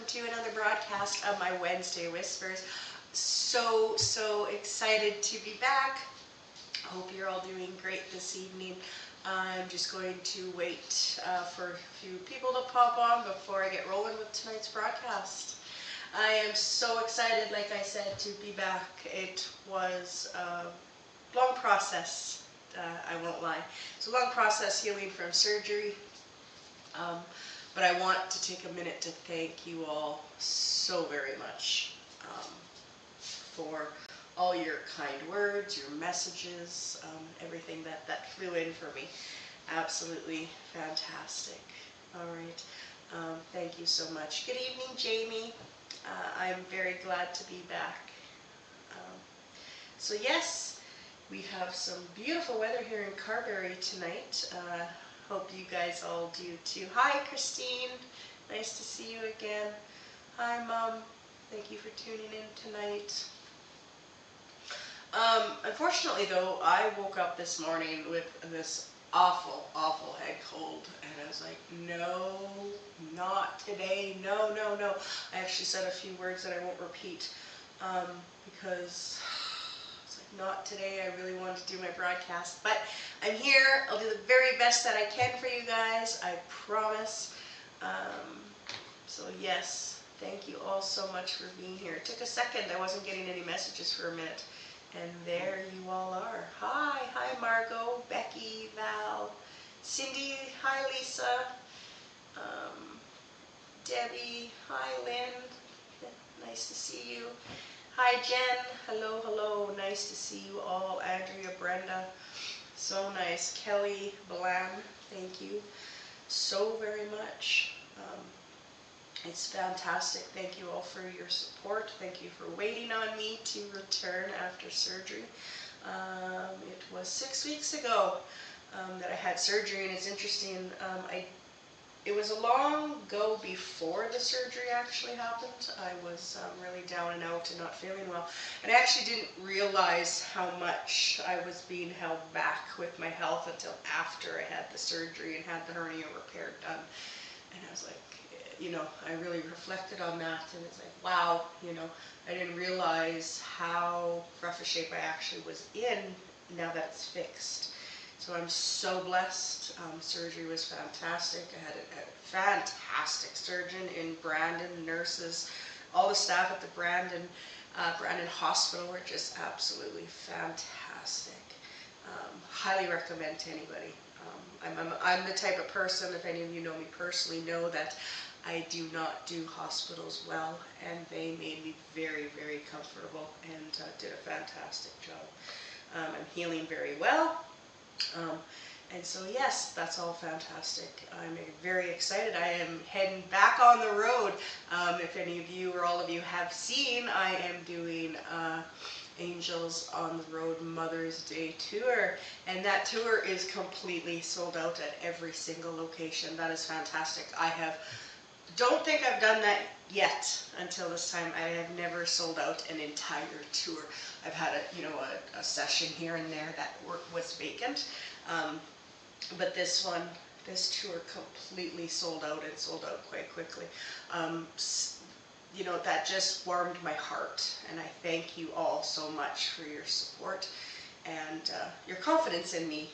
to another broadcast of my Wednesday Whispers. So excited to be back. I hope you're all doing great this evening. I'm just going to wait for a few people to pop on before I get rolling with tonight's broadcast. I am so excited, like I said, to be back. It was a long process, I won't lie. It's a long process healing from surgery. But I want to take a minute to thank you all so very much for all your kind words, your messages, everything that flew in for me. Absolutely fantastic. All right. Thank you so much. Good evening, Jamie. I'm very glad to be back. So yes, we have some beautiful weather here in Carberry tonight. Hope you guys all do too. Hi, Christine. Nice to see you again. Hi, Mom. Thank you for tuning in tonight. Unfortunately, though, I woke up this morning with this awful head cold, and I was like, no, not today. No. I actually said a few words that I won't repeat because not today. I really wanted to do my broadcast, but I'm here. I'll do the very best that I can for you guys. I promise. So yes, thank you all so much for being here. It took a second. I wasn't getting any messages for a minute, and there you all are. Hi Margot, Becky, Val, Cindy. Hi Lisa, Debbie. Hi Lynn. Nice to see you. Hi Jen, hello, nice to see you all. Andrea, Brenda, so nice. Kelly, Blam, thank you so very much. It's fantastic. Thank you all for your support. Thank you for waiting on me to return after surgery. It was 6 weeks ago that I had surgery, and it's interesting. It was a long go before the surgery actually happened. I was really down and out and not feeling well. And I actually didn't realize how much I was being held back with my health until after I had the surgery and had the hernia repair done. And I was like, I really reflected on that, and it's like, wow, I didn't realize how rough a shape I actually was in now that it's fixed. So I'm so blessed. Surgery was fantastic. I had a fantastic surgeon in Brandon, nurses, all the staff at the Brandon Hospital were just absolutely fantastic. Highly recommend to anybody. I'm the type of person, if any of you know me personally, know that I do not do hospitals well, and they made me very, very comfortable and did a fantastic job. I'm healing very well. And so yes, that's all fantastic. I'm very excited. I am heading back on the road. If any of you or all of you have seen, I am doing Angels on the Road Mother's Day tour, and that tour is completely sold out at every single location. That is fantastic. Don't think I've done that yet until this time. I have never sold out an entire tour. I've had a session here and there that was vacant, but this tour completely sold out, and sold out quite quickly. That just warmed my heart, and I thank you all so much for your support and your confidence in me.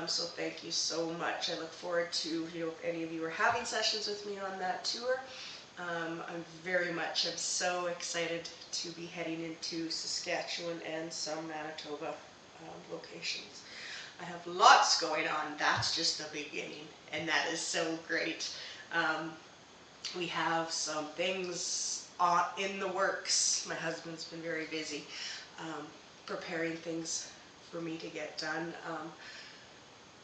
So thank you so much. I look forward to, if any of you are having sessions with me on that tour. I'm so excited to be heading into Saskatchewan and some Manitoba locations. I have lots going on. That's just the beginning, and that is so great. We have some things in the works. My husband's been very busy preparing things for me to get done.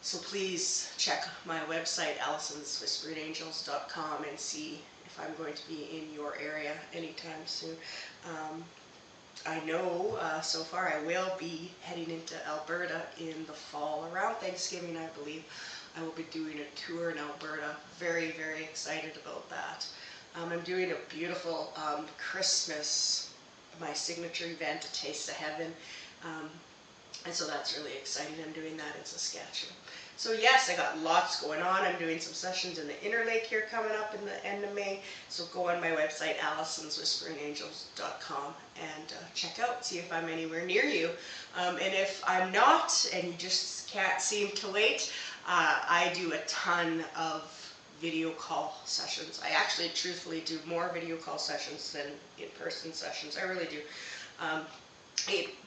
So please check my website, alisonswhisperedangels.com, and see if I'm going to be in your area anytime soon. I know so far I will be heading into Alberta in the fall. Around Thanksgiving, I believe, I will be doing a tour in Alberta. Very, very excited about that. I'm doing a beautiful Christmas, my signature event, A Taste of Heaven. And so that's really exciting. I'm doing that in Saskatchewan. So yes, I got lots going on. I'm doing some sessions in the Inner Lake here coming up in the end of May. So go on my website, AlisonsWhisperingAngels.com, and check out, see if I'm anywhere near you. And if I'm not, and you just can't seem to wait, I do a ton of video call sessions. I actually truthfully do more video call sessions than in-person sessions. I really do.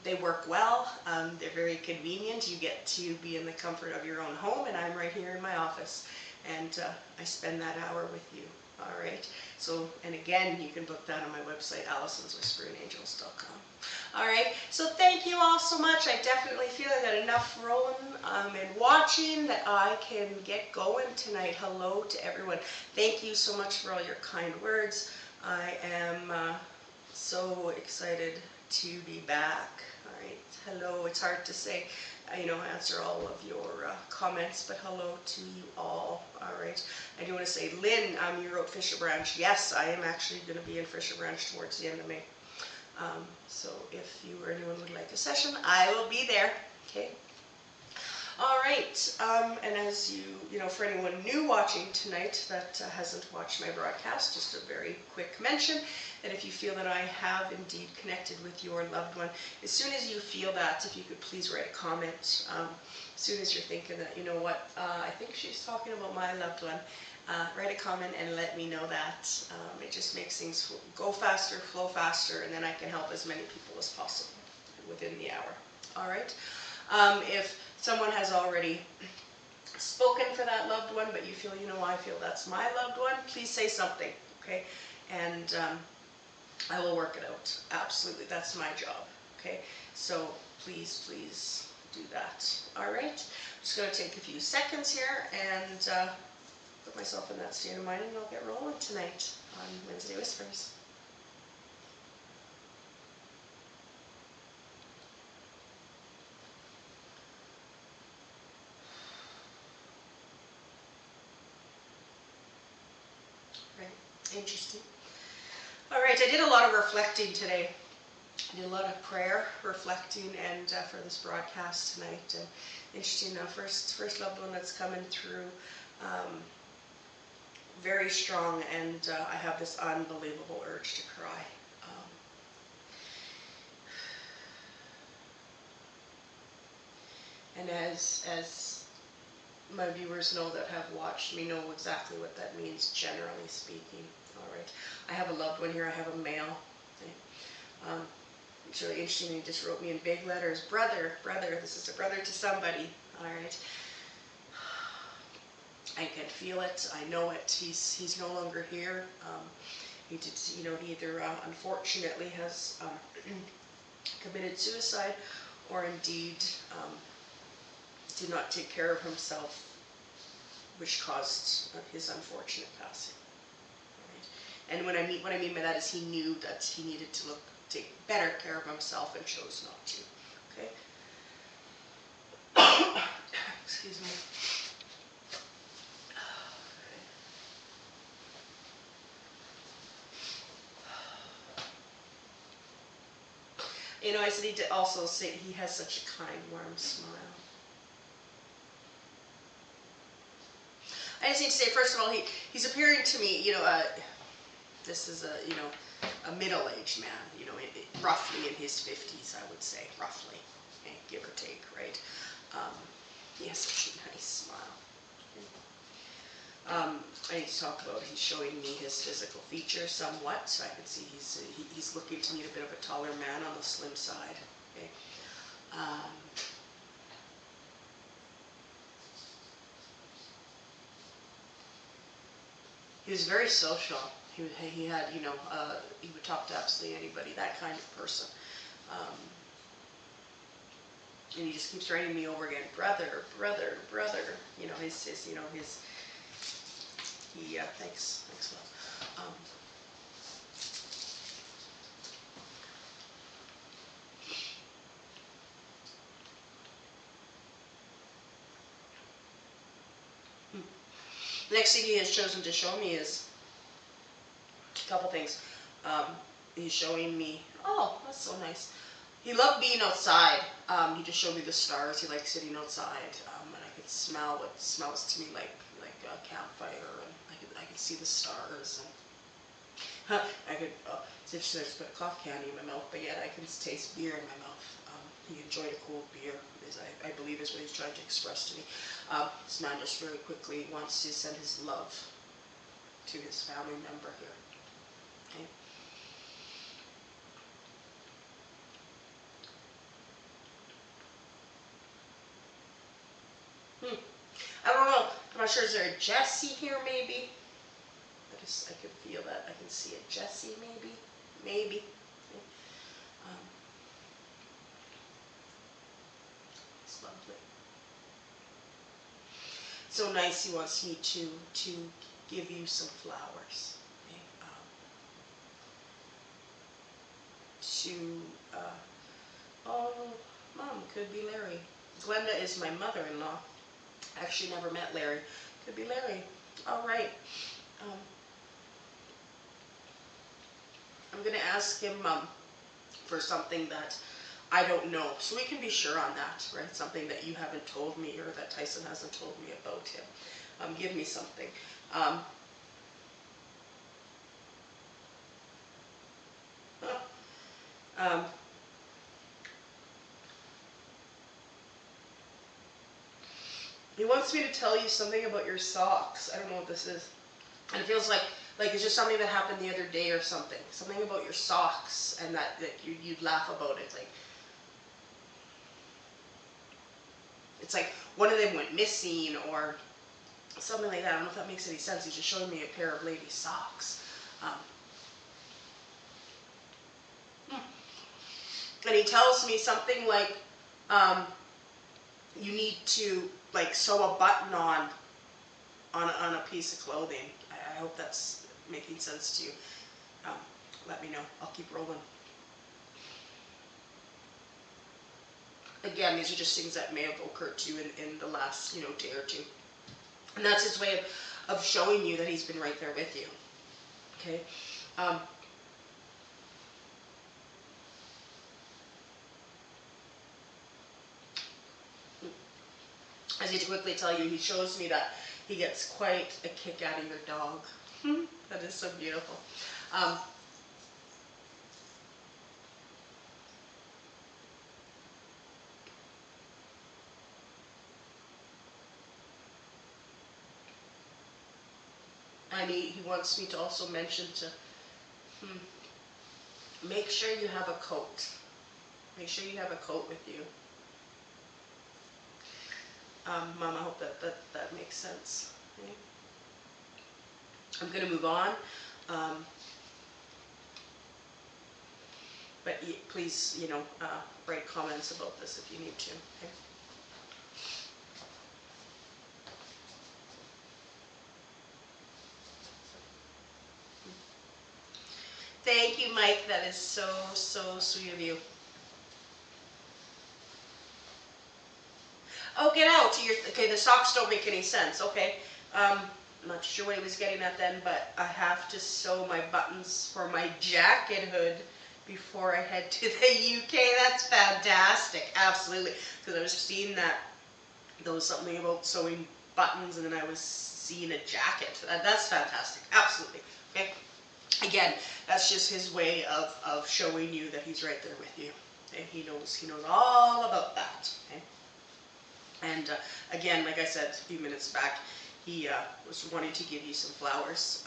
They work well. They're very convenient. You get to be in the comfort of your own home, and I'm right here in my office, and I spend that hour with you. All right. So, and again, you can book that on my website, AlisonsWhisperingAngels.com. All right. So thank you all so much. I definitely feel I got enough rolling and watching that I can get going tonight. Hello to everyone. Thank you so much for all your kind words. I am so excited to be back. All right. Hello. It's hard to say, answer all of your comments, but hello to you all. All right. I do want to say, Lynn, you wrote Fisher Branch. Yes, I am actually going to be in Fisher Branch towards the end of May. So if you or anyone would like a session, I will be there. Okay. All right, and as for anyone new watching tonight that hasn't watched my broadcast, just a very quick mention that if you feel that I have indeed connected with your loved one, as soon as you feel that, if you could please write a comment, as soon as you're thinking that, you know what, I think she's talking about my loved one, write a comment and let me know that. It just makes things go faster, flow faster, and then I can help as many people as possible within the hour. All right. If someone has already spoken for that loved one, but you feel, I feel that's my loved one, please say something, okay? And I will work it out. Absolutely, that's my job, okay? So please, please do that. All right? I'm just going to take a few seconds here and put myself in that state of mind, and I'll get rolling tonight on Wednesday Whispers. Interesting. All right, I did a lot of reflecting today. I did a lot of prayer, reflecting, and for this broadcast tonight. And interesting, first loved one that's coming through, very strong, and I have this unbelievable urge to cry. And as my viewers know that have watched me know exactly what that means, generally speaking. All right. I have a loved one here. I have a male. Okay. It's really interesting. He just wrote me in big letters, brother, this is a brother to somebody. All right. I can feel it. I know it. He's no longer here. He did, he either unfortunately has committed suicide, or indeed did not take care of himself, which caused his unfortunate passing. Right? And what I mean by that is he knew that he needed to take better care of himself and chose not to. Okay. Excuse me. I said he did also say he has such a kind, warm smile. I just need to say, first of all, he's appearing to me, this is a middle-aged man, roughly in his 50s, I would say, roughly, okay, give or take, right? He has such a nice smile. I need to talk about, he's showing me his physical features somewhat, so I can see he's looking to me a bit of a taller man on the slim side. Okay. He was very social. He had, he would talk to absolutely anybody, that kind of person. And he just keeps writing me over again, brother, brother, brother. Thanks, love. The next thing he has chosen to show me is a couple things. He's showing me, oh, that's so nice. He loved being outside. He just showed me the stars. He liked sitting outside. And I could smell what smells to me like a campfire, and I could see the stars, and I could. It's interesting. I just put a cough candy in my mouth, but yet I can taste beer in my mouth. He enjoyed a cold beer, I believe is what he's trying to express to me. This man just very quickly wants to send his love to his family member here. Okay. I don't know. I'm not sure. Is there a Jesse here? Maybe. I could feel that. I can see a Jesse. Maybe. Maybe. It's lovely. So nice. He wants me to give you some flowers. Okay? Oh, Mom, could be Larry. Glenda is my mother-in-law. Actually never met Larry. Could be Larry. All right. I'm going to ask him for something that I don't know. So we can be sure on that, right? Something that you haven't told me or that Tyson hasn't told me about him. Give me something. He wants me to tell you something about your socks. I don't know what this is. And it feels like it's just something that happened the other day or something. Something about your socks, and that you'd laugh about it. Like, it's like one of them went missing or something like that. I don't know if that makes any sense. He's just showing me a pair of lady socks. And he tells me something like, you need to like sew a button on a piece of clothing. I hope that's making sense to you. Let me know. I'll keep rolling. Again, these are just things that may have occurred to you in the last, day or two. And that's his way of showing you that he's been right there with you. Okay? I need to quickly tell you, he shows me that he gets quite a kick out of your dog. That is so beautiful. And he wants me to also mention to make sure you have a coat. Make sure you have a coat with you. Mom, I hope that makes sense. Okay? I'm going to move on. But please, write comments about this if you need to. Okay? Thank you, Mike. That is so, so sweet of you. Oh, get out. Okay, the socks don't make any sense. Okay. I'm not sure what he was getting at then, but I have to sew my buttons for my jacket hood before I head to the UK. That's fantastic. Absolutely. Because I was seeing that there was something about sewing buttons, and then I was seeing a jacket. That's fantastic. Absolutely. Okay. Again, that's just his way of showing you that he's right there with you. And he knows all about that. Okay. And again, like I said a few minutes back, he was wanting to give you some flowers.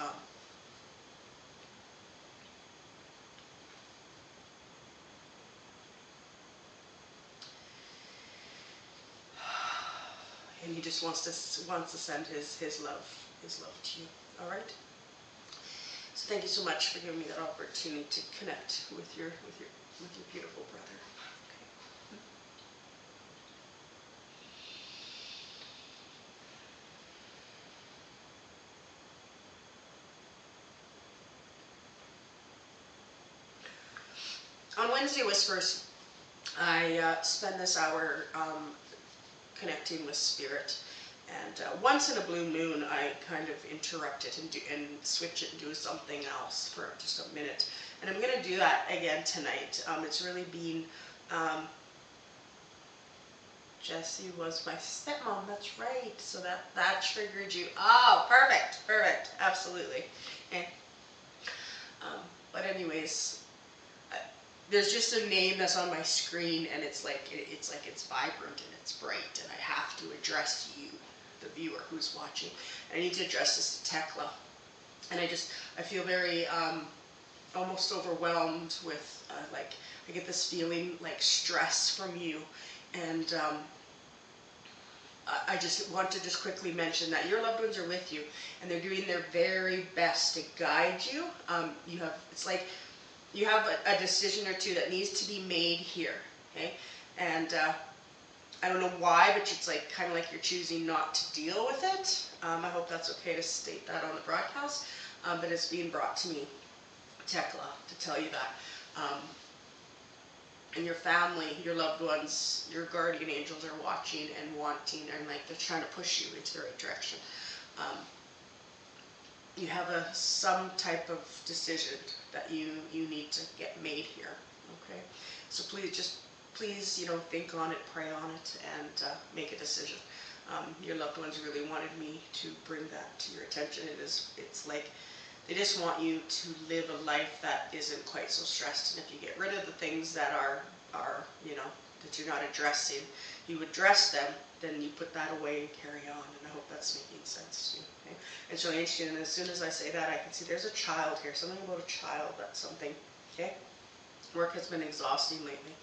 And he just wants to send his love to you. All right. So thank you so much for giving me that opportunity to connect with your beautiful brother. On Wednesday Whispers, I spend this hour connecting with Spirit. And once in a blue moon, I kind of interrupt it and switch it and do something else for just a minute. And I'm going to do that again tonight. It's really been Jessie was my stepmom. That's right. So that triggered you. Oh, perfect, perfect, absolutely. Okay. But anyways, there's just a name that's on my screen, and it's vibrant and it's bright, and I have to address you, the viewer who's watching. I need to address this to Tekla, and I feel very almost overwhelmed with I get this feeling like stress from you, and I just want to just quickly mention that your loved ones are with you, and they're doing their very best to guide you. It's like you have a decision or two that needs to be made here, okay? And I don't know why, but it's like kind of like you're choosing not to deal with it. I hope that's okay to state that on the broadcast, but it's being brought to me, Tekla, to tell you that. And your family, your loved ones, your guardian angels are watching and wanting, and like they're trying to push you into the right direction. You have some type of decision that you need to get made here, okay? So please, think on it, pray on it, and make a decision. Your loved ones really wanted me to bring that to your attention. It's like they just want you to live a life that isn't quite so stressed. And if you get rid of the things that are that you're not addressing, you address them, then you put that away and carry on. And I hope that's making sense to you. Okay? It's really interesting. And as soon as I say that, I can see there's a child here. Something about a child. That's something. Okay. Work has been exhausting lately.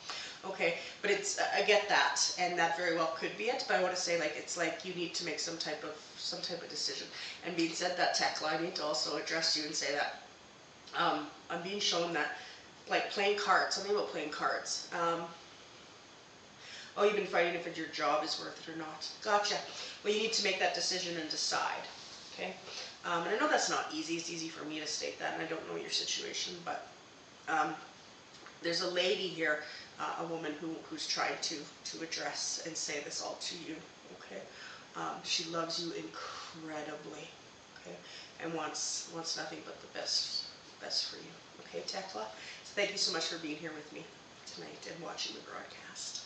Okay, but I get that, and that very well could be it. But I want to say, it's like you need to make some type of decision. And being said that, Tekla, I need to also address you and say that I'm being shown that, like playing cards. Something about playing cards. Oh, you've been fighting if your job is worth it or not. Gotcha. Well, you need to make that decision and decide. Okay. And I know that's not easy. It's easy for me to state that, and I don't know your situation, but there's a lady here, a woman who's trying to address and say this all to you, okay? She loves you incredibly, okay? And wants nothing but the best for you, okay, Tekla? So thank you so much for being here with me tonight and watching the broadcast.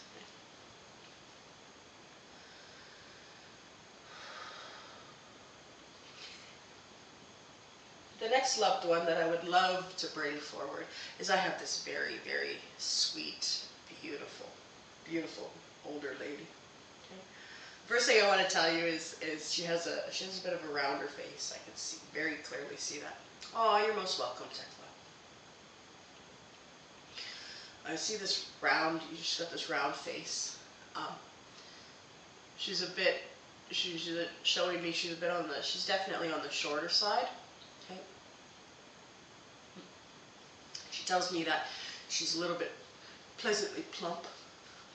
The next loved one that I would love to bring forward is I have this very, very sweet, beautiful, beautiful older lady. Okay? First thing I want to tell you is she has a bit of a rounder face. I can very clearly see that. Oh, you're most welcome, Tekla. I see this round. She's got this round face. She's showing me she's definitely on the shorter side. Okay. She tells me that she's a little bit pleasantly plump.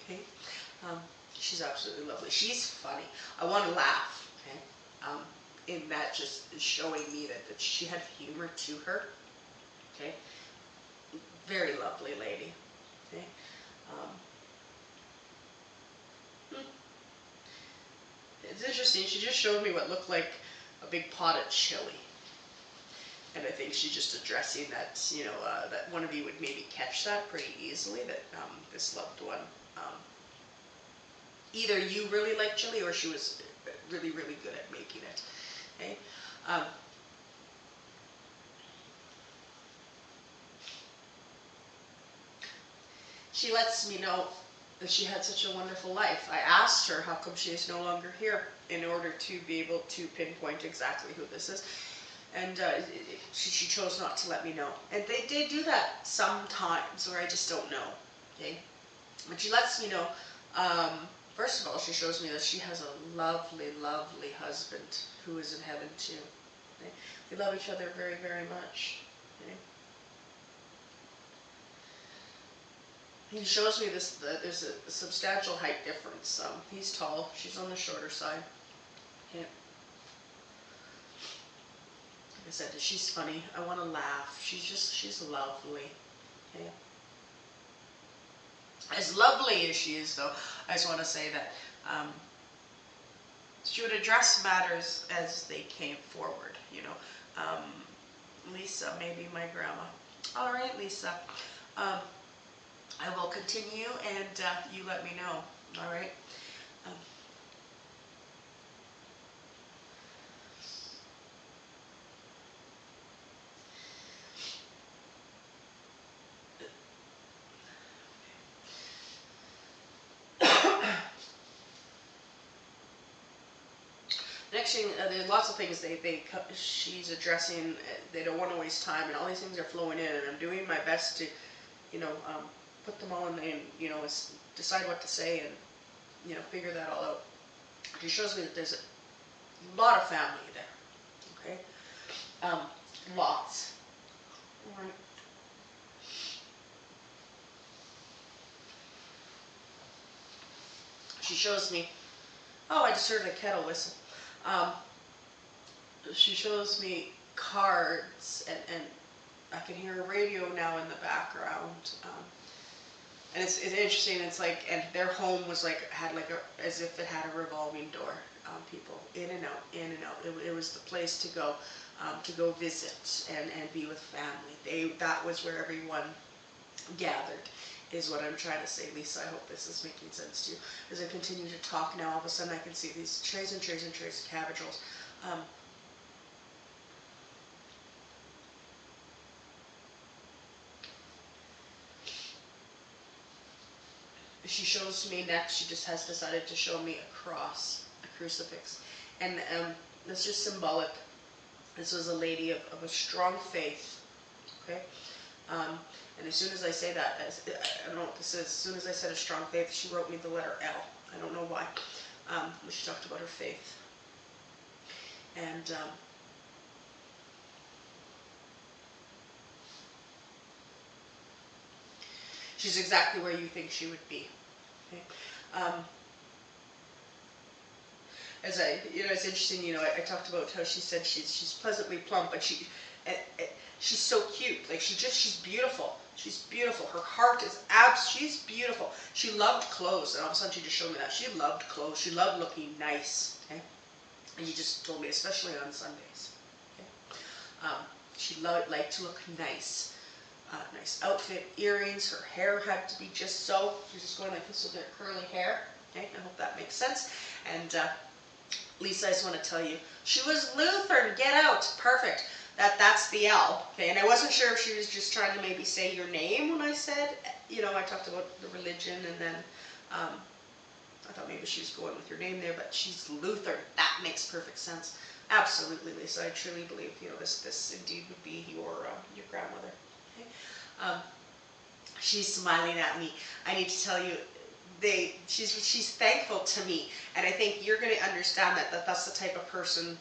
Okay. She's absolutely lovely. She's funny. I want to laugh. Okay. In that just is showing me that she had humor to her. Okay. Very lovely lady. Okay. It's interesting. She just showed me what looked like a big pot of chili. And I think she's just addressing that, that one of you would maybe catch that pretty easily, that this loved one, either you really like chili or she was really, really good at making it. Okay? She lets me know that she had such a wonderful life. I asked her how come she is no longer here in order to be able to pinpoint exactly who this is. And she chose not to let me know. And they do that sometimes, or I just don't know. Okay? But she lets me know. First of all, she shows me that she has a lovely, lovely husband who is in heaven too. Okay? They love each other very, very much. Okay? He shows me there's a substantial height difference. He's tall. She's on the shorter side. Okay? Like I said, she's funny. I want to laugh. She's lovely. Okay? As lovely as she is, though, I just want to say that she would address matters as they came forward. Lisa, maybe my grandma. All right, Lisa. I will continue, and you let me know. All right. Um, Next thing, there's lots of things she's addressing. They don't want to waste time, and all these things are flowing in, and I'm doing my best to, put them all in, and decide what to say, and figure that all out. She shows me that there's a lot of family there. Okay, lots. All right. She shows me. Oh, I just heard a kettle whistle. Um, she shows me cards, and I can hear a radio now in the background. And it's interesting. It's like, and their home was like, had like as if it had a revolving door. People in and out, in and out. It was the place to go visit and be with family. That was where everyone gathered, is what I'm trying to say. Lisa, I hope this is making sense to you. As I continue to talk now, all of a sudden I can see these trays and trays and trays of cabbage rolls. She shows me next, she just has decided to show me a cross, a crucifix. And that's just symbolic. This was a lady of a strong faith, okay? And as soon as I say that, I don't know what this is, as soon as I said a strong faith, she wrote me the letter L. I don't know why. She talked about her faith. And she's exactly where you think she would be. Okay? It's interesting, I talked about how she said she's pleasantly plump, but she's so cute. Like she's beautiful. She's beautiful. Her heart is she's beautiful. She loved clothes, and all of a sudden she just showed me that. She loved clothes. She loved looking nice. Okay? And you just told me, especially on Sundays. Okay? She liked to look nice. Nice outfit, earrings. Her hair had to be just so. She's just going like this with her curly hair. Okay? I hope that makes sense. And Lisa, I just want to tell you, she was Lutheran. Get out. Perfect. That's the L. Okay, and I wasn't sure if she was just trying to maybe say your name when I said, I talked about the religion, and then I thought maybe she was going with your name there, but she's Lutheran. That makes perfect sense. Absolutely, Lisa. I truly believe, this indeed would be your grandmother. Okay? She's smiling at me. I need to tell you, she's thankful to me, and I think you're going to understand that's the type of person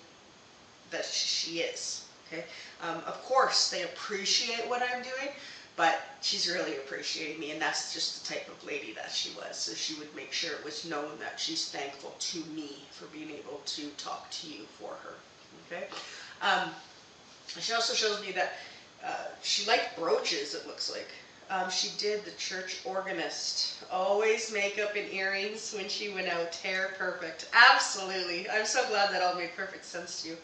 that she is. Okay, of course they appreciate what I'm doing, but she's really appreciating me, and that's just the type of lady that she was. So she would make sure it was known that she's thankful to me for being able to talk to you for her. Okay, she also shows me that she liked brooches. It looks like. She did the church organist. Always makeup and earrings when she went out. Hair perfect. Absolutely. I'm so glad that all made perfect sense to you.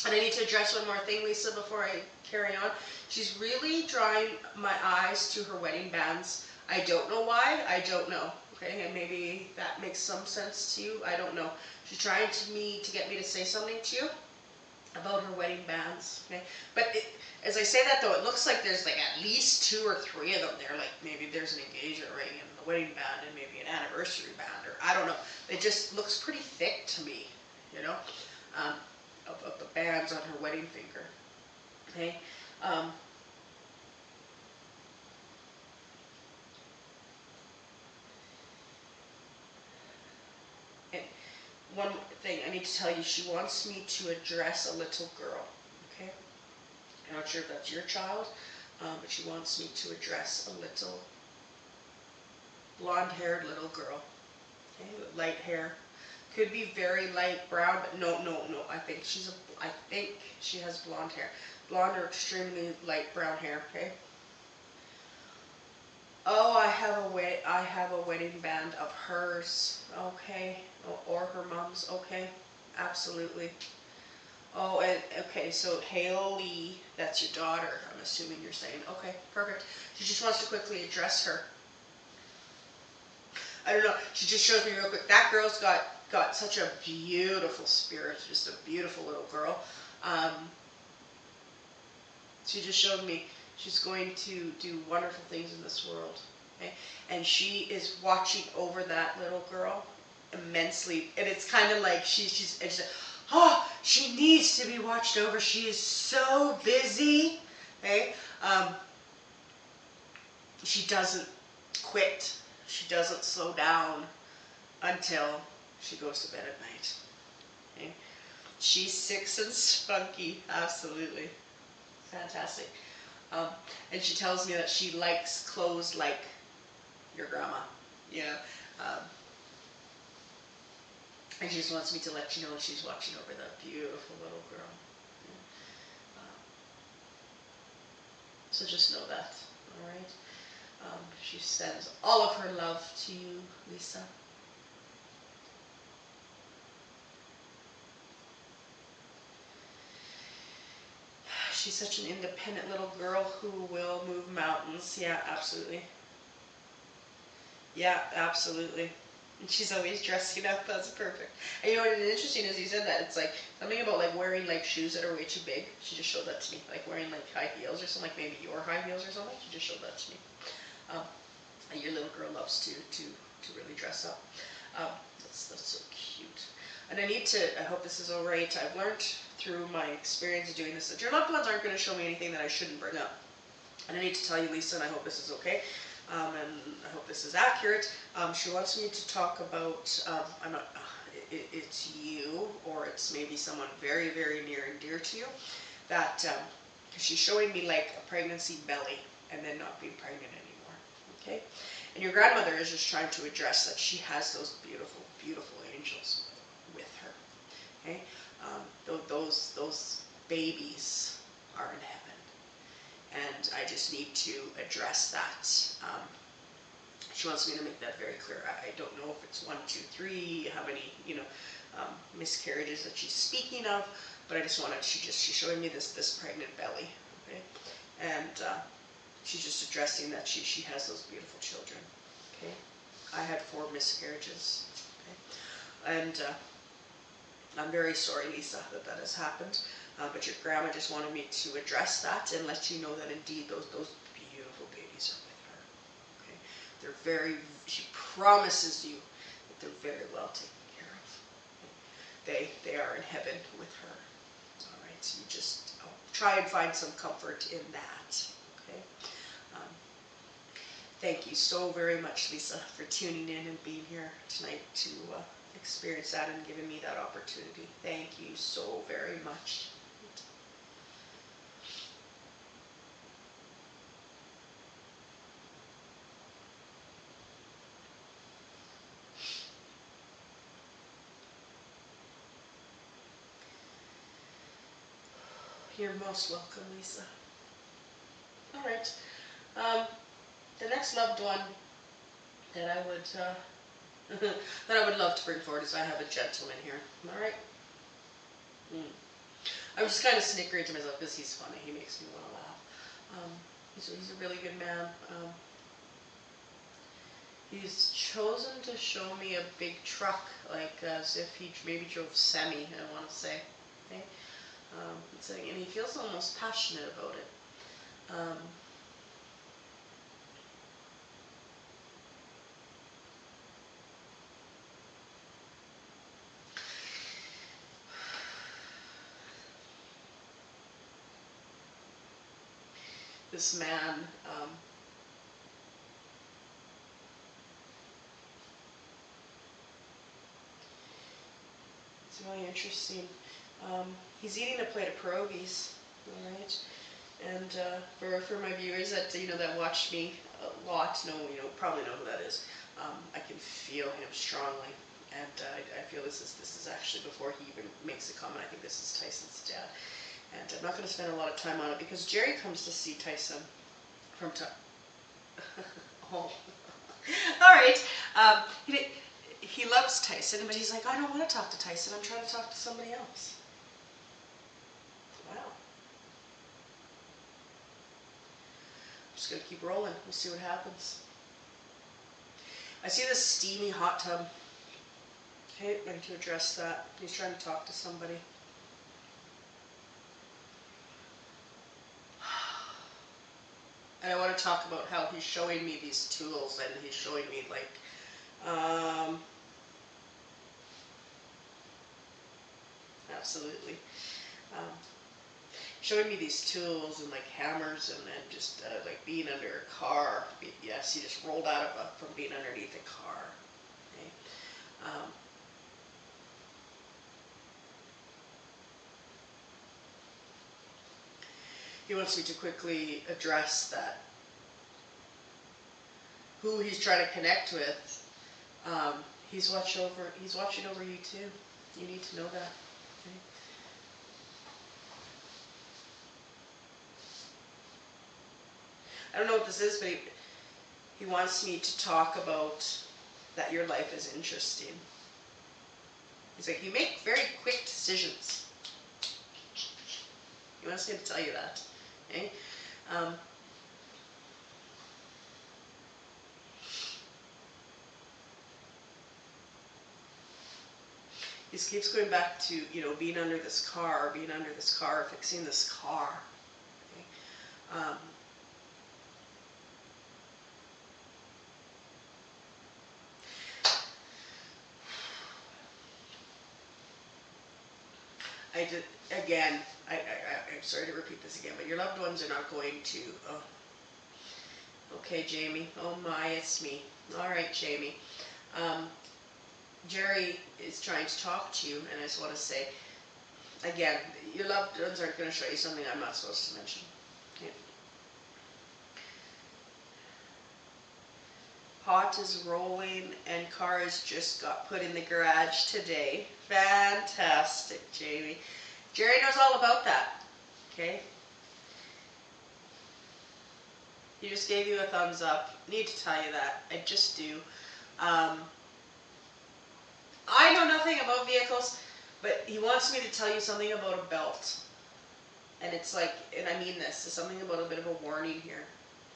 And I need to address one more thing, Lisa, before I carry on. She's really drawing my eyes to her wedding bands. I don't know why. I don't know. Okay, and maybe that makes some sense to you. I don't know. She's trying to get me to say something to you about her wedding bands. Okay, but as I say that though, it looks like there's like at least 2 or 3 of them there. Like maybe there's an engagement ring and the wedding band and maybe an anniversary band, or I don't know. It just looks pretty thick to me, of the bands on her wedding finger. Okay. And one thing I need to tell you, she wants me to address a little girl. Okay. I'm not sure if that's your child, but she wants me to address a little blonde-haired little girl. Okay, with light hair. Could be very light brown, but no. I think she has blonde hair. Blonde or extremely light brown hair, okay? Oh, I have a wedding band of hers, okay? Or her mom's, okay? Absolutely. Oh, and okay, so Haley, that's your daughter, I'm assuming you're saying. Okay, perfect. She just wants to quickly address her. I don't know. She just shows me real quick. That girl's got such a beautiful spirit. Just a beautiful little girl. She just showed me she's going to do wonderful things in this world. Okay? And she is watching over that little girl immensely. And it's kind of like she's oh, she needs to be watched over. She is so busy. Okay? She doesn't quit. She doesn't slow down until she goes to bed at night. Okay? She's 6 and spunky, absolutely. Fantastic. And she tells me that she likes clothes like your grandma, you know. And she just wants me to let you know she's watching over that beautiful little girl. Yeah. So just know that, all right? She sends all of her love to you, Lisa. She's such an independent little girl who will move mountains. Yeah, absolutely. Yeah, absolutely. And she's always dressing up. That's perfect. And you know what is interesting is you said that. It's like something about like wearing like shoes that are way too big. She just showed that to me. Like wearing like high heels or something, like maybe your high heels or something. She just showed that to me. And your little girl loves to really dress up. That's so cute. And I hope this is all right. I've learned through my experience of doing this that your loved ones aren't going to show me anything that I shouldn't bring up. And I need to tell you, Lisa, and I hope this is okay, and I hope this is accurate. She wants me to talk about, it's you, or it's maybe someone very, very near and dear to you, that she's showing me like a pregnancy belly and then not being pregnant anymore, okay? And your grandmother is just trying to address that she has those beautiful, beautiful angels with her, okay? Those babies are in heaven. And I just need to address that. She wants me to make that very clear. I don't know if it's 1, 2, 3, how many, miscarriages that she's speaking of, but I just wanted, she's showing me this pregnant belly, okay? And she's just addressing that she has those beautiful children, okay? I had 4 miscarriages, okay? And I'm very sorry, Lisa, that has happened. But your grandma just wanted me to address that and let you know that indeed those beautiful babies are with her. Okay, she promises you that they're very well taken care of. Okay? They are in heaven with her. All right, so you just try and find some comfort in that. Okay. Thank you so very much, Lisa, for tuning in and being here tonight to experience that and giving me that opportunity. Thank you so very much. You're most welcome, Lisa. All right. The next loved one that I would that I would love to bring forward is I have a gentleman here. All right. I'm just kind of snickering to myself because he's funny. He makes me want to laugh. He's a really good man. He's chosen to show me a big truck, like as if he maybe drove semi, I want to say. Okay? And he feels almost passionate about it. This man, it's really interesting. He's eating a plate of pierogies, all right? And for my viewers that watch me a lot, probably know who that is. I can feel him strongly, and I feel this is actually before he even makes a comment. I think this is Tyson's dad, and I'm not going to spend a lot of time on it because Jerry comes to see Tyson from time. Oh, all right. He loves Tyson, but he's like, I don't want to talk to Tyson. I'm trying to talk to somebody else. Wow. I'm just going to keep rolling. We'll see what happens. I see this steamy hot tub. Okay, I'm going to address that. He's trying to talk to somebody. And I want to talk about how he's showing me these tools, and he's showing me like, absolutely, showing me these tools and like hammers and just like being under a car. Yes, he just rolled out of from being underneath a car. Okay. He wants me to quickly address that who he's trying to connect with. He's watching over you too. You need to know that. Okay? I don't know what this is, but he wants me to talk about that your life is interesting. He's like, you make very quick decisions. He wants me to tell you that. Okay? He keeps going back to, being under this car, fixing this car. Okay? I did, again, I'm sorry to repeat this again, but your loved ones are not going to, oh, okay, Jamie, oh my, it's me. All right, Jamie. Jerry is trying to talk to you, and I just want to say, again, your loved ones aren't going to show you something I'm not supposed to mention. Okay. Pot is rolling, and car has just got put in the garage today. Fantastic, Jamie. Jerry knows all about that. Okay? He just gave you a thumbs up. Need to tell you that. I just do. I know nothing about vehicles, but he wants me to tell you something about a belt. And it's like, and I mean this, there's something about a bit of a warning here.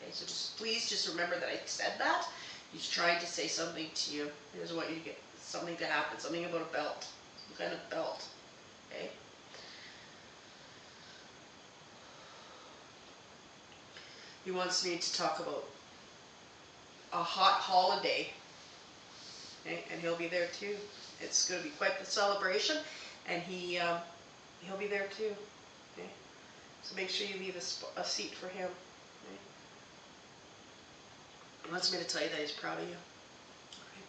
Okay, so please just remember that I said that. He's trying to say something to you. He doesn't want you to get something to happen, something about a belt. Some kind of belt. Okay? He wants me to talk about a hot holiday. Okay? And he'll be there too. It's going to be quite the celebration, and he'll be there too. Okay? So make sure you leave a seat for him. Okay? He wants me to tell you that he's proud of you. Okay?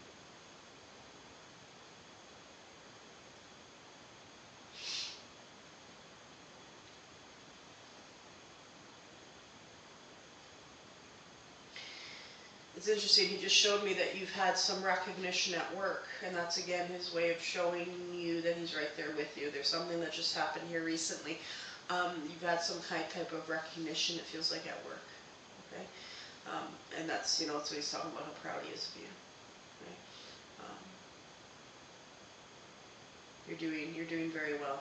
It's interesting, he just showed me that you've had some recognition at work, and that's again his way of showing you that he's right there with you. There's something that just happened here recently. You've had some type of recognition, it feels like, at work. Okay? And that's, that's what he's talking about, how proud he is of you. Okay? You're doing very well.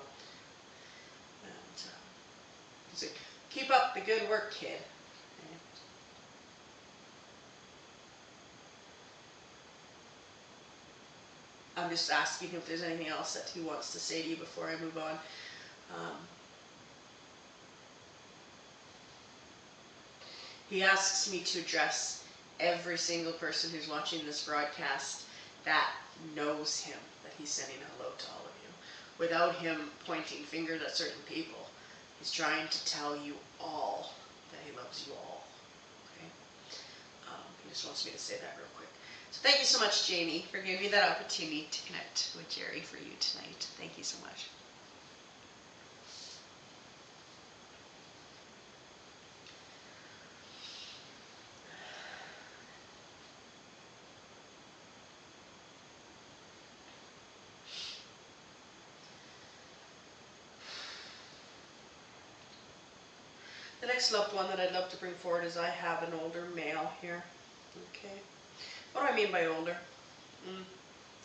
And he's like, keep up the good work, kid. I'm just asking him if there's anything else that he wants to say to you before I move on. He asks me to address every single person who's watching this broadcast that knows him, that he's sending a hello to all of you, without him pointing fingers at certain people. He's trying to tell you all that he loves you all. Okay? He just wants me to say that real quick. So thank you so much, Jamie, for giving me that opportunity to connect with Jerry for you tonight. Thank you so much. The next loved one that I'd love to bring forward is I have an older male here. Okay. What do I mean by older?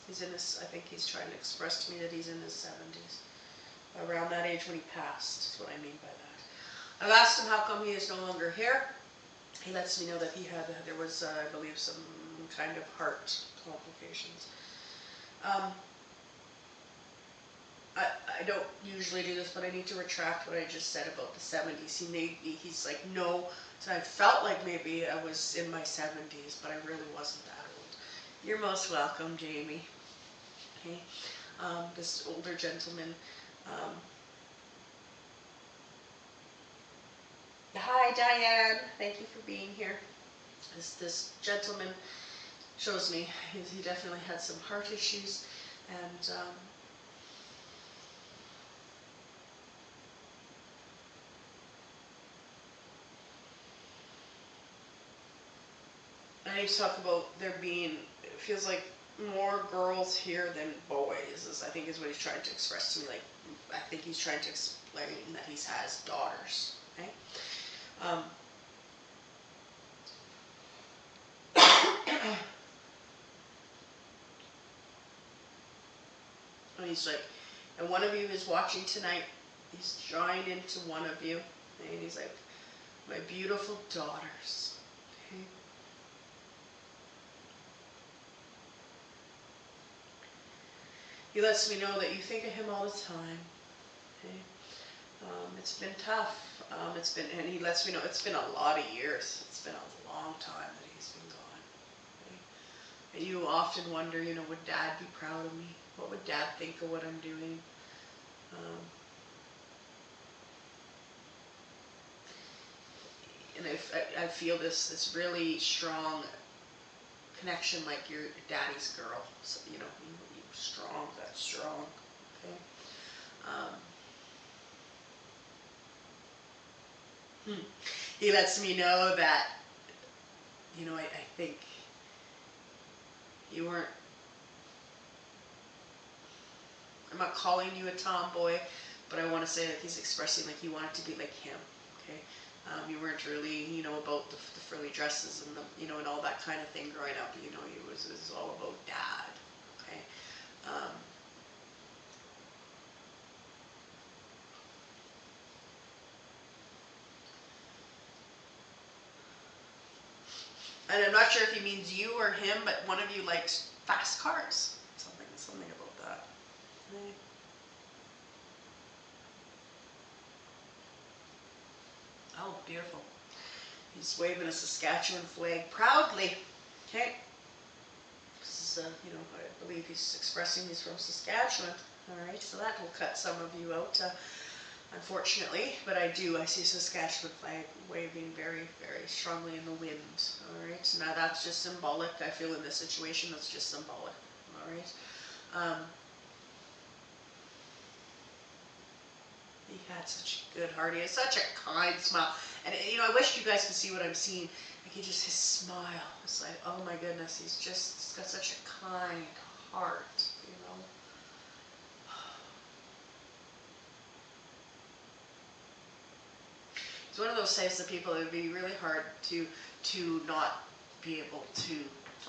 He's in his, I think he's trying to express to me that he's in his 70s. Around that age when he passed, is what I mean by that. I've asked him how come he is no longer here. He lets me know that there was, I believe, some kind of heart complications. Um, I don't usually do this, but I need to retract what I just said about the 70s. He's like, no. So I felt like maybe I was in my 70s, but I really wasn't that old. You're most welcome, Jamie. Okay. This older gentleman. Um, Hi, Diane. Thank you for being here. This gentleman shows me he definitely had some heart issues, and I need to talk about there being, it feels like more girls here than boys, I think is what he's trying to express to me. Like, I think he's trying to explain that he has daughters, okay? Um, and he's like, and one of you is watching tonight, he's drawing into one of you, and he's like, my beautiful daughters, okay? He lets me know that you think of him all the time, okay? It's been tough. And he lets me know it's been a lot of years. It's been a long time that he's been gone. Okay? And you often wonder, would Dad be proud of me? What would Dad think of what I'm doing? And I feel this really strong connection, like you're Daddy's girl. So, you're strong. That's strong. Okay. He lets me know that, I think you weren't, I'm not calling you a tomboy, but I want to say that he's expressing like you wanted to be like him, okay? You weren't really, about the frilly dresses and and all that kind of thing growing up. It was all about Dad, okay? And I'm not sure if he means you or him, but one of you likes fast cars. Something about that. Okay. Oh, beautiful. He's waving a Saskatchewan flag proudly. Okay. This is, I believe he's expressing he's from Saskatchewan. All right, so that will cut some of you out, unfortunately. But I see Saskatchewan flag waving very, very strongly in the wind. All right, so now that's just symbolic. I feel in this situation that's just symbolic. All right. He had such a good heart. He has such a kind smile. And, I wish you guys could see what I'm seeing. Like, his smile. It's like, oh my goodness, he's got such a kind heart, He's one of those types of people that would be really hard to not be able to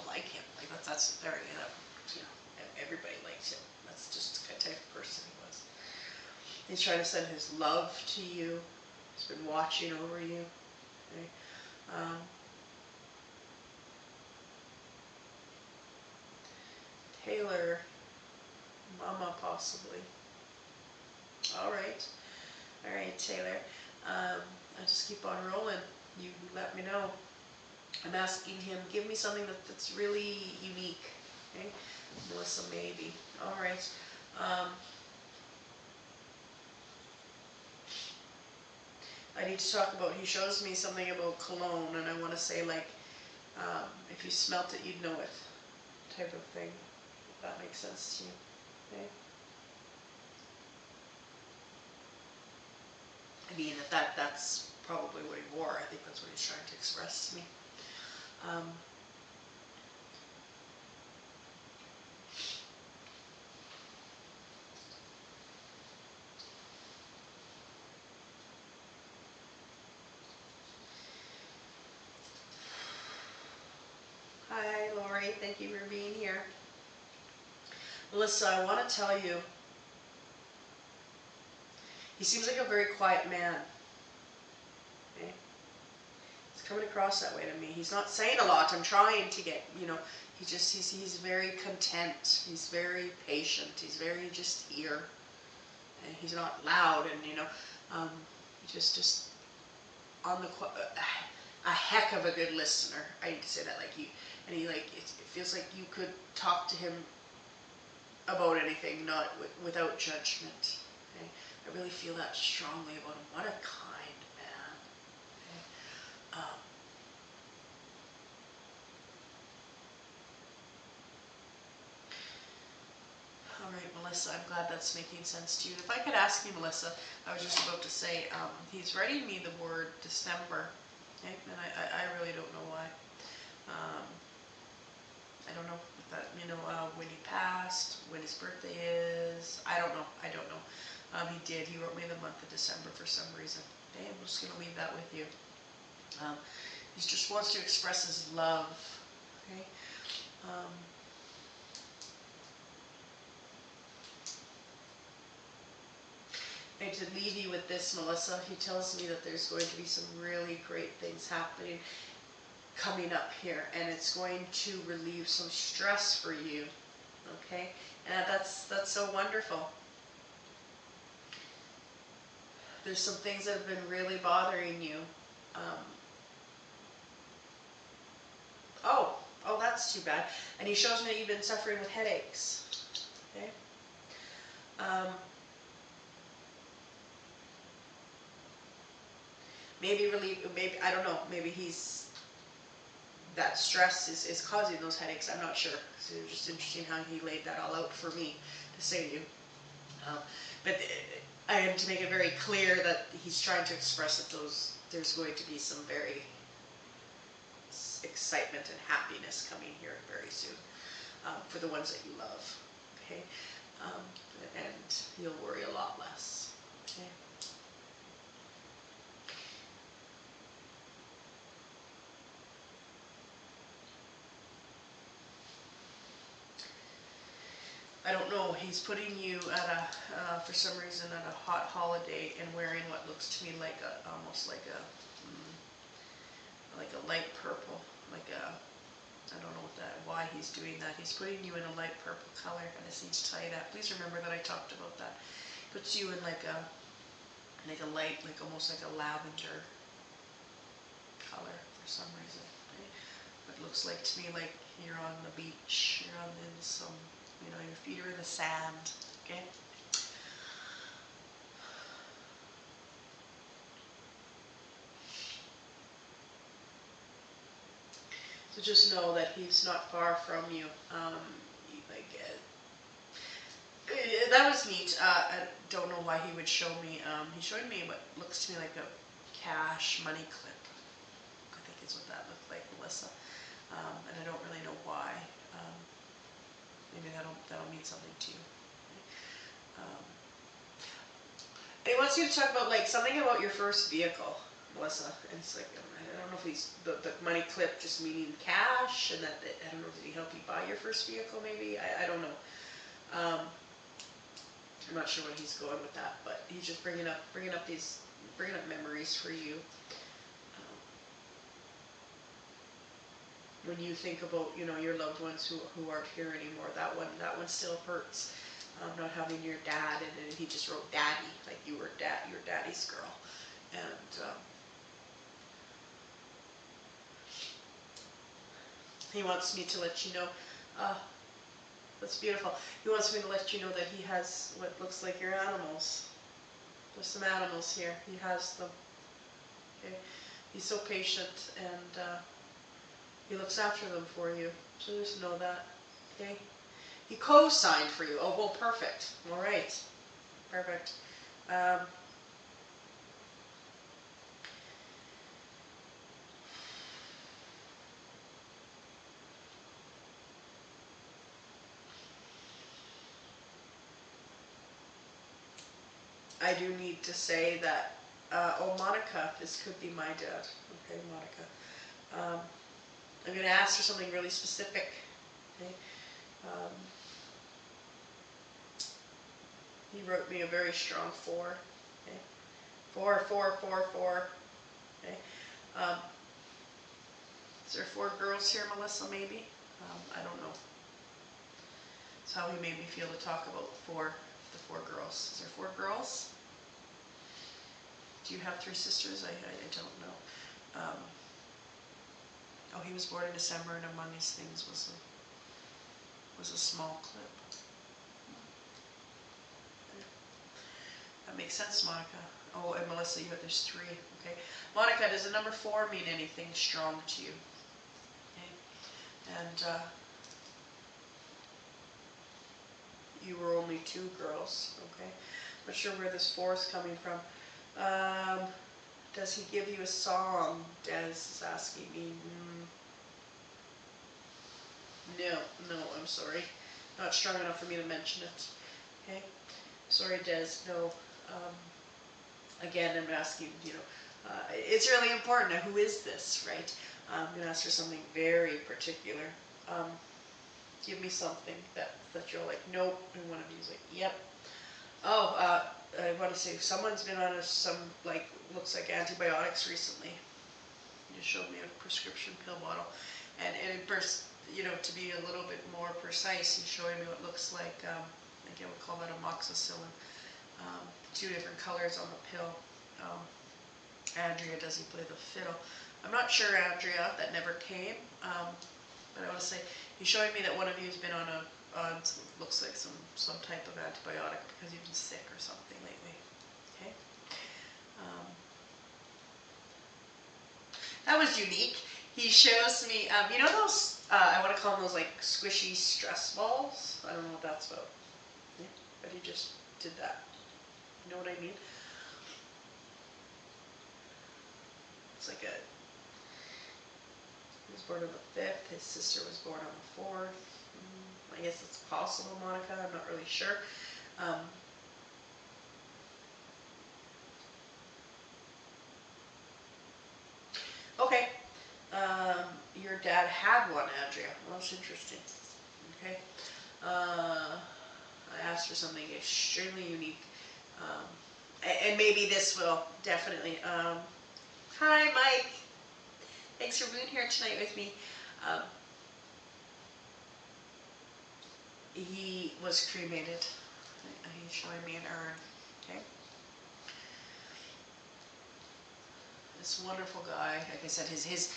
like him. Like, that's very, everybody likes him. That's just the type of person he was. He's trying to send his love to you. He's been watching over you. Okay? Taylor, Mama possibly. All right, Taylor. I'll just keep on rolling. You let me know. I'm asking him, give me something that's really unique. Okay, Melissa, maybe. All right. I need to talk about. He shows me something about cologne, and I want to say like, if you smelt it, you'd know it, type of thing. If that makes sense to you. Okay. I mean, that's probably what he wore. I think that's what he's trying to express to me. Hi, Lori. Thank you for being here. Melissa, I want to tell you, he seems like a very quiet man. Okay? He's It's coming across that way to me. He's not saying a lot. I'm trying to get, he's very content. He's very patient. He's very just here. And he's not loud, and just on the a heck of a good listener. I need to say that, like, you, and he, like, it feels like you could talk to him about anything, not without judgment. Okay? I really feel that strongly about him. What a kind man. Okay? All right, Melissa, I'm glad that's making sense to you. If I could ask you, Melissa, I was just about to say, he's writing me the word December, okay? And I really don't know why. I don't know if that, when he passed, when his birthday is. I don't know. He wrote me the month of December for some reason. Okay, I'm just going to leave that with you. He just wants to express his love. Okay. And to leave you with this, Melissa, he tells me that there's going to be some really great things happening coming up here, and it's going to relieve some stress for you. Okay, and that's so wonderful. There's some things that have been really bothering you. Oh, that's too bad. And he shows me that you've been suffering with headaches. Okay. Maybe, I don't know, maybe that stress is causing those headaches. I'm not sure. So it's just interesting how he laid that all out for me to say to you. But I am to make it very clear that he's trying to express that there's going to be some very excitement and happiness coming here very soon for the ones that you love. Okay, and you'll worry a lot less. Okay. I don't know, he's putting you at for some reason, at a hot holiday and wearing what looks to me like almost like a light purple, I don't know why he's doing that. He's putting you in a light purple color, and I just need to tell you that. Please remember that I talked about that. Puts you in like a light, almost like a lavender color for some reason. Okay? It looks like to me like you're on the beach, you're in some, your feet are in the sand, okay? So just know that he's not far from you. That was neat. I don't know why he would show me. He showed me what looks to me like a cash money clip. I think is what that looked like, Melissa. And I don't really know why. Maybe that'll mean something to you. He wants you to talk about something about your first vehicle, Melissa. And it's like, I don't know if he's the money clip just meaning cash, and that I don't know, did he help you buy your first vehicle? Maybe I don't know. I'm not sure where he's going with that, but he's just bringing up memories for you. When you think about your loved ones who aren't here anymore, that one still hurts. Not having your dad, and he just wrote daddy, like you were your daddy's girl, and he wants me to let you know. That's beautiful. He wants me to let you know that he has what looks like your animals. There's some animals here. He has them. Okay, he's so patient, and he looks after them for you. So just know that. Okay. He co-signed for you. Oh, well, perfect. All right. Perfect. I do need to say that, Monica, this could be my dad. Okay, Monica. I'm going to ask for something really specific. Okay. He wrote me a very strong 4. Okay. 4, 4, 4, 4. Okay. Is there 4 girls here, Melissa, maybe? I don't know. That's how he made me feel to talk about the four girls. Is there 4 girls? Do you have 3 sisters? I don't know. Oh, he was born in December, and among these things was a small clip. That makes sense, Monica. Oh, and Melissa, there's 3. Okay. Monica, does the number 4 mean anything strong to you? Okay. And you were only 2 girls. Okay. Not sure where this 4's coming from. Does he give you a song? Des is asking me. No, I'm sorry. Not strong enough for me to mention it. Okay. Sorry, Des. No. Again, I'm asking, it's really important. Now, who is this, right? I'm going to ask for something very particular. Give me something that you're like, nope. And one of you's like, yep. Oh, I want to say someone's been on some, looks like antibiotics recently. You just showed me a prescription pill bottle. And to be a little bit more precise, he's showing me what looks like, again, we call that amoxicillin. 2 different colors on the pill. Andrea, does he play the fiddle? I'm not sure, Andrea, that never came. But I want to say, he's showing me that one of you has been on looks like some type of antibiotic because you've been sick or something lately. Okay. That was unique. He shows me, those, I want to call them those like squishy stress balls. I don't know what that's about. Yeah, but he just did that. You know what I mean? It's like he was born on the 5th, his sister was born on the 4th. I guess it's possible, Monica, I'm not really sure. Okay, your dad had one, Andrea. Well, that's interesting. Okay, I asked for something extremely unique. And maybe this will definitely. Hi, Mike. Thanks for being here tonight with me. He was cremated. He's showing me an urn. Okay. This wonderful guy. Like I said, his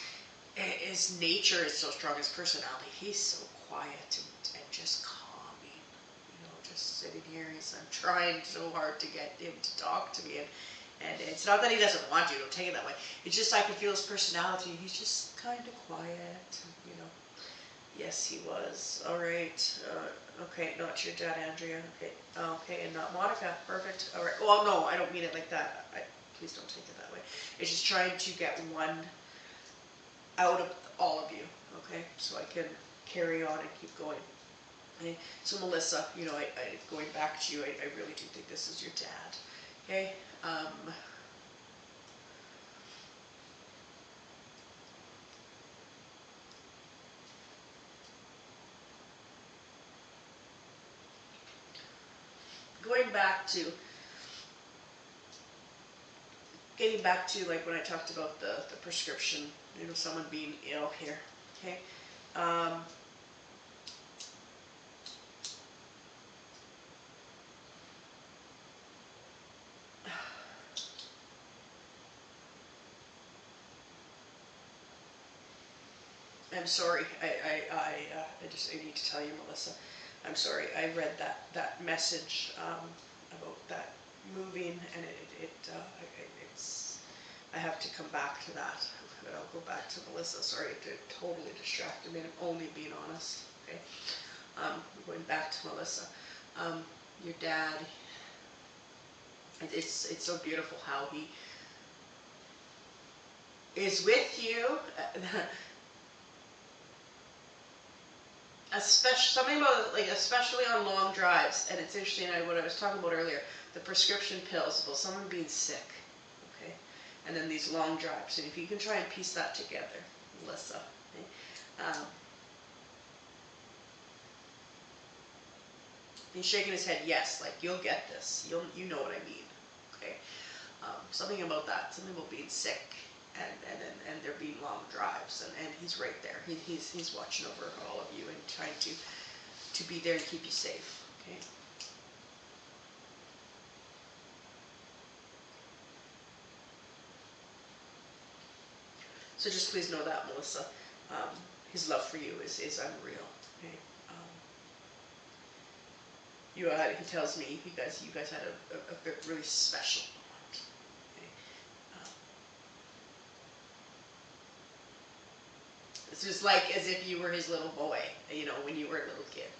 nature is so strong. His personality. He's so quiet and just calming. Just sitting here. I'm trying so hard to get him to talk to me, and it's not that he doesn't want you. Don't take it that way. It's just I can feel his personality. He's just kind of quiet. Yes, he was. All right. Okay, not your dad, Andrea. Okay. Okay, and not Monica. Perfect. All right. Well, no, I don't mean it like that. Please don't take it that way. It's just trying to get one out of all of you. Okay, so I can carry on and keep going. Okay. So Melissa, going back to you, I really do think this is your dad. Okay. Getting back to like when I talked about the prescription, someone being ill here. Okay. I'm sorry. I need to tell you, Melissa. I'm sorry. I read that message about that moving, and it's. I have to come back to that. I'll go back to Melissa. Sorry, it totally distracted me. I'm only being honest. Okay. Going back to Melissa. Your dad. It's so beautiful how he is with you. Something about especially on long drives, and it's interesting. What I was talking about earlier, the prescription pills, well, someone being sick, okay, and then these long drives, and if you can try and piece that together, Melissa, okay? He's shaking his head, yes, like you'll get this, you know what I mean, okay? Something about that, something about being sick, and there being long drives, and he's right there. He's watching over all of you and trying to be there and keep you safe. Okay. So just please know that, Melissa. His love for you is unreal. Okay. He tells me you guys had a really special bond. Okay. It's just like as if you were his little boy, when you were a little kid.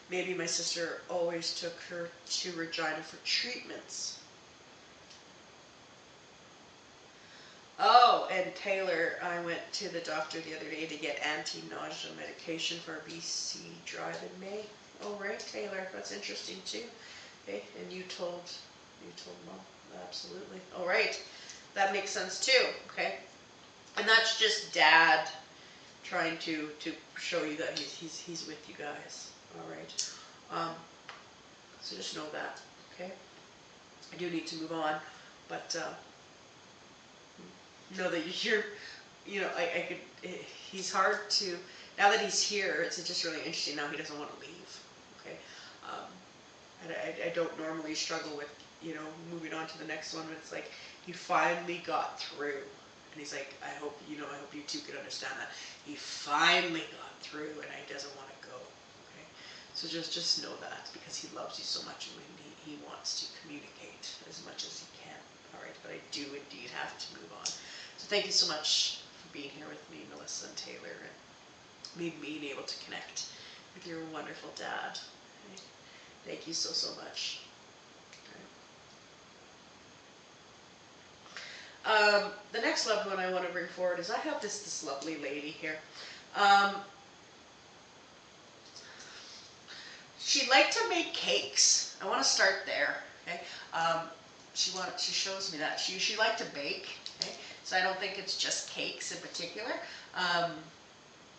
Maybe my sister always took her to Regina for treatments. Oh, and Taylor, I went to the doctor the other day to get anti-nausea medication for a BC drive in May. Oh, right, Taylor, that's interesting too. Okay, and you told Mom, absolutely. All right, that makes sense too. Okay, and that's just Dad trying to show you that he's with you guys. All right, so just know that. Okay, I do need to move on, but. Know that you're, I could, he's hard to, now that he's here, it's just really interesting. Now he doesn't want to leave, okay? And I don't normally struggle with, moving on to the next one, but it's like, he finally got through. And he's like, I hope you two could understand that. He finally got through and he doesn't want to go, okay? So just know that, because he loves you so much and he wants to communicate as much as he can, all right? But I do indeed have to move on. So thank you so much for being here with me, Melissa and Taylor, and me being able to connect with your wonderful dad. Okay? Thank you so much. Okay. The next loved one I want to bring forward is I have this lovely lady here. She'd like to make cakes. I want to start there. Okay. She shows me that she liked to bake. Okay. So I don't think it's just cakes in particular,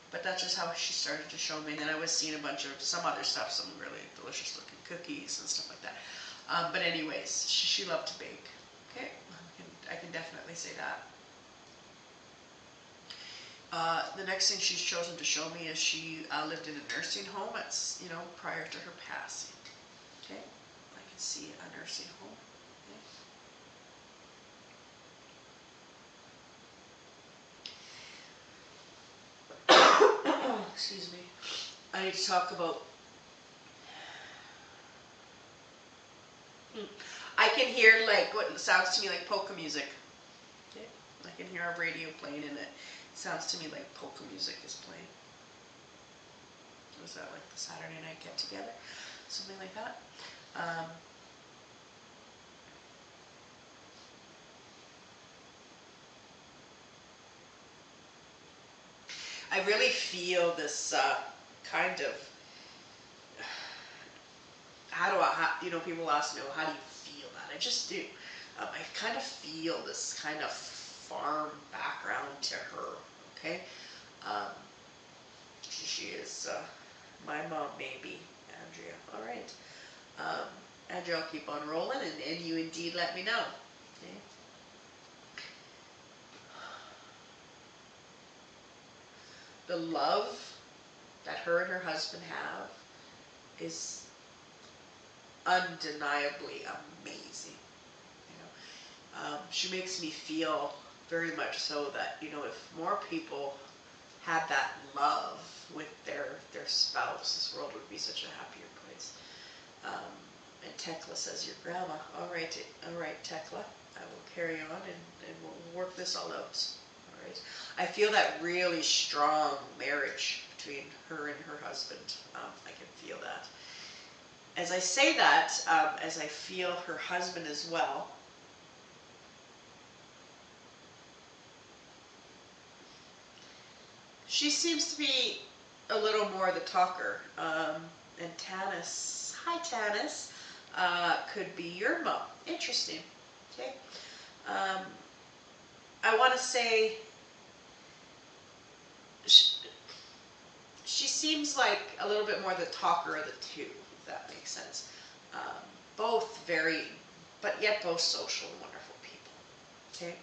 but that's just how she started to show me. And then I was seeing a bunch of some other stuff, some really delicious looking cookies and stuff like that. But anyways, she loved to bake. Okay, I can definitely say that. The next thing she's chosen to show me is she lived in a nursing home. It's prior to her passing. Okay, I can see a nursing home. Excuse me. I need to talk about. I can hear like what sounds to me like polka music. Okay. I can hear our radio playing and it sounds to me like polka music is playing. Was that like the Saturday night get together? Something like that. I really feel this kind of, people ask me, well, how do you feel that? I just do. I kind of feel this kind of farm background to her, okay? She is my mom, maybe, Andrea. All right. Andrea, I'll keep on rolling, and you indeed let me know. Okay? The love that her and her husband have is undeniably amazing. She makes me feel very much so that if more people had that love with their spouse, this world would be such a happier place. And Tekla says, your grandma. All right, Tekla. I will carry on and we'll work this all out. All right. I feel that really strong marriage between her and her husband. I can feel that. As I say that, as I feel her husband as well, she seems to be a little more the talker. And Tanis, hi Tanis, could be your mom. Interesting. Okay. I want to say she seems like a little bit more the talker of the two, if that makes sense. Both very, but yet both social and wonderful people. Okay.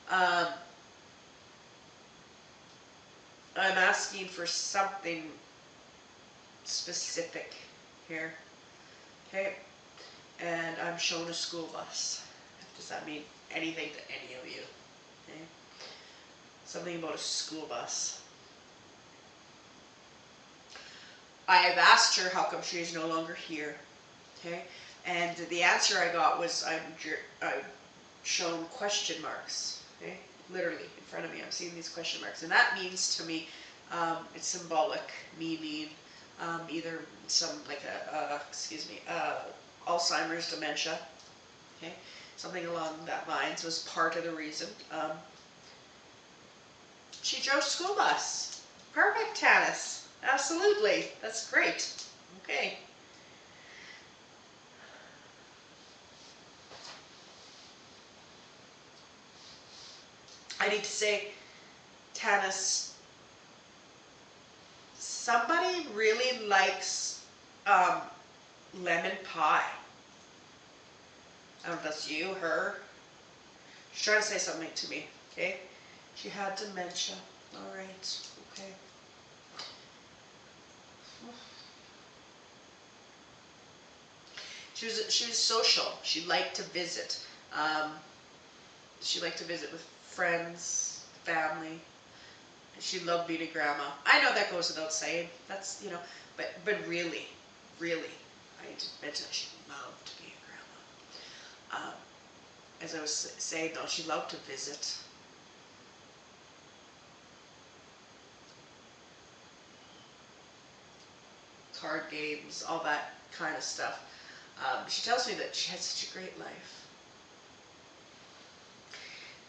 Um, I'm asking for something specific here. Okay. And I'm shown a school bus. Does that mean anything to any of you? Okay. Something about a school bus. I have asked her how come she is no longer here. Okay. And the answer I got was I'm shown question marks. Okay. Literally in front of me, I'm seeing these question marks, and that means to me, it's symbolic, meaning either some like Alzheimer's, dementia. Okay, something along that lines was part of the reason. She drove school bus. Perfect, Tanis. Absolutely, that's great. Okay. I need to say, Tanis, somebody really likes lemon pie. I don't know if that's you, her. She's trying to say something to me, okay? She had dementia. All right, okay. She was social. She liked to visit. She liked to visit with friends, family. She loved being a grandma. I know that goes without saying. That's, but really, I did mention she loved to be a grandma. As I was saying, though, she loved to visit. Card games, all that kind of stuff. She tells me that she had such a great life.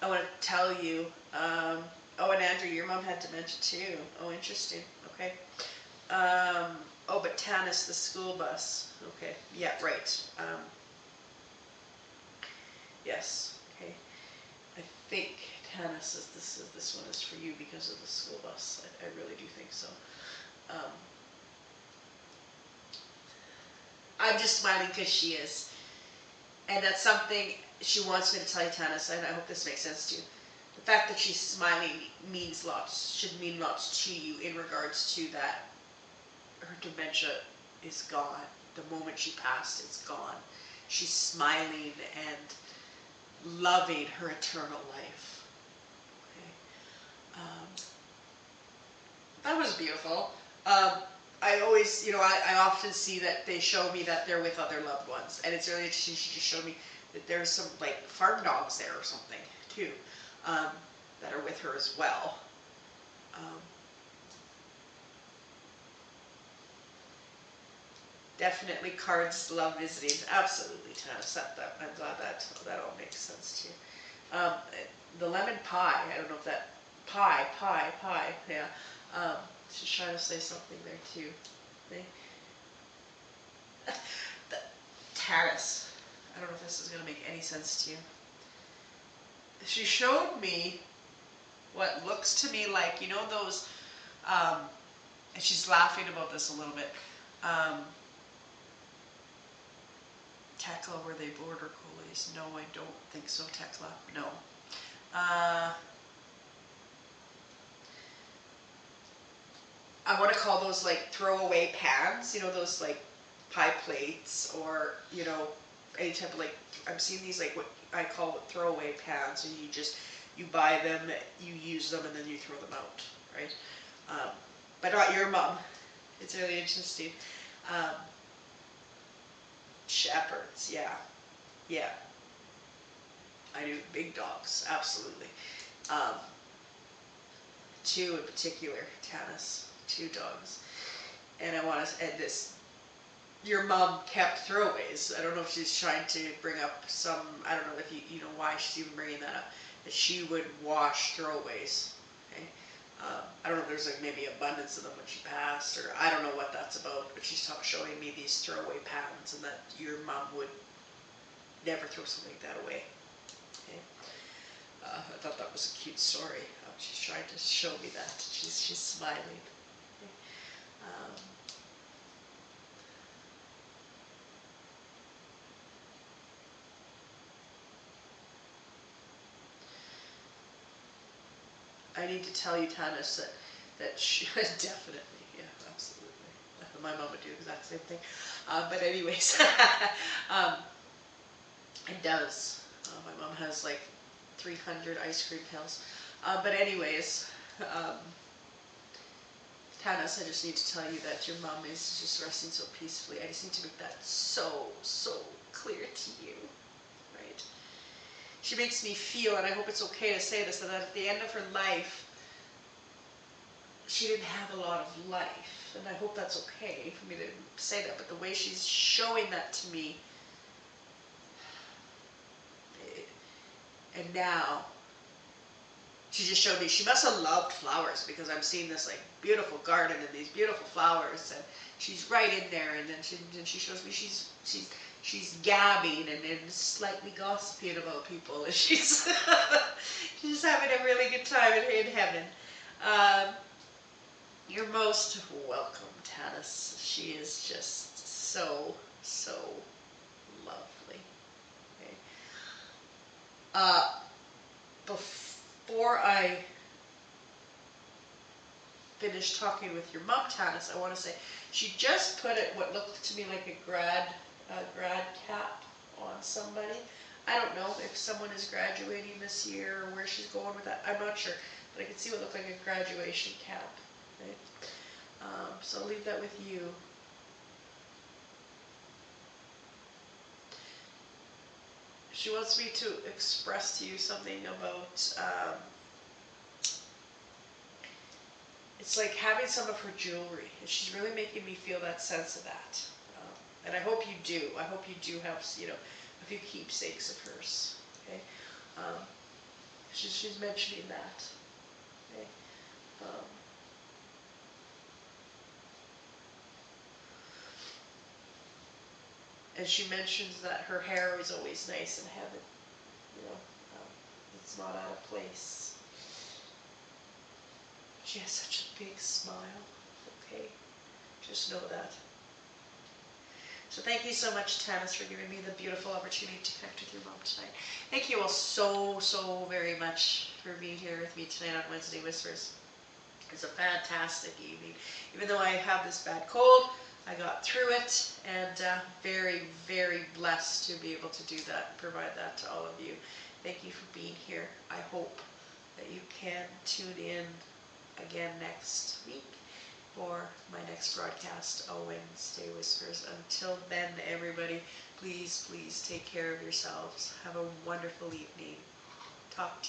I want to tell you, oh, and Andrew, your mom had dementia too. Oh, interesting. Okay. Oh, but Tanis, the school bus. Okay. Yeah, right. Yes. Okay. I think Tanis this one is for you because of the school bus. I really do think so. I'm just smiling because she is. And that's something she wants me to tell you, Tanis, and I hope this makes sense to you. The fact that she's smiling means lots, should mean lots to you in regards to that her dementia is gone. The moment she passed, it's gone. She's smiling and loving her eternal life. Okay. That was beautiful. I always, I often see that they show me that they're with other loved ones, and it's really interesting. She just showed me that there's some like farm dogs there or something too, that are with her as well. Definitely cards love visiting. Absolutely, Tanis. I'm glad that all makes sense to you. The lemon pie. I don't know if that pie. Yeah. She's trying to say something there too. Tanis. I don't know if this is going to make any sense to you. She showed me what looks to me like, those, and she's laughing about this a little bit. Tekla, were they border collies? No, I don't think so, Tekla. No. I want to call those like throwaway pans, those like pie plates or, any type of like, I'm seeing these like what I call throwaway pans, and you buy them, you use them, and then you throw them out, right? But not your mom. It's really interesting. Shepherds, yeah. Yeah. I do. Big dogs, absolutely. Two in particular, Tanis. 2 dogs. And I want to add this. Your mom kept throwaways. I don't know if she's trying to bring up some, I don't know if you know why she's even bringing that up, that she would wash throwaways. Okay? I don't know if there's like maybe abundance of them when she passed, or I don't know what that's about, but she's showing me these throwaway pans and that your mom would never throw something like that away. Okay? I thought that was a cute story. She's trying to show me that. She's smiling. Okay? I need to tell you, Tanis, that she definitely, yeah, absolutely. My mom would do the exact same thing. But anyways, it does. My mom has like 300 ice cream pills. But anyways, Tanis, I just need to tell you that your mom is just resting so peacefully. I just need to make that so, so clear to you, right? She makes me feel, and I hope it's okay to say this, that at the end of her life, she didn't have a lot of life. And I hope that's okay for me to say that, but the way she's showing that to me, and now, she just showed me, she must have loved flowers, because I'm seeing this like beautiful garden and these beautiful flowers, and she's right in there, and then she shows me she's gabbing and then slightly gossiping about people, and she's she's having a really good time in heaven. You're most welcome, Tanis. She is just so, so lovely. Okay. Before I finish talking with your mom, Tanis, I want to say she just put it what looked to me like a grad cap on somebody. I don't know if someone is graduating this year or where she's going with that. I'm not sure, but I can see what looked like a graduation cap. Right? So I'll leave that with you. She wants me to express to you something about, it's like having some of her jewelry. And she's really making me feel that sense of that. And I hope you do. I hope you do have, a few keepsakes of hers. Okay? She's mentioning that. Okay? And she mentions that her hair is always nice in heaven. It's not out of place. She has such a big smile. Okay? Just know that. So thank you so much, Tanis, for giving me the beautiful opportunity to connect with your mom tonight. Thank you all so, so very much for being here with me tonight on Wednesday Whispers. It's a fantastic evening. Even though I have this bad cold, I got through it, and very, very blessed to be able to do that, provide that to all of you. Thank you for being here. I hope that you can tune in again next week for my next broadcast on Wednesday Whispers. Until then, everybody, please, please take care of yourselves. Have a wonderful evening. Talk to you.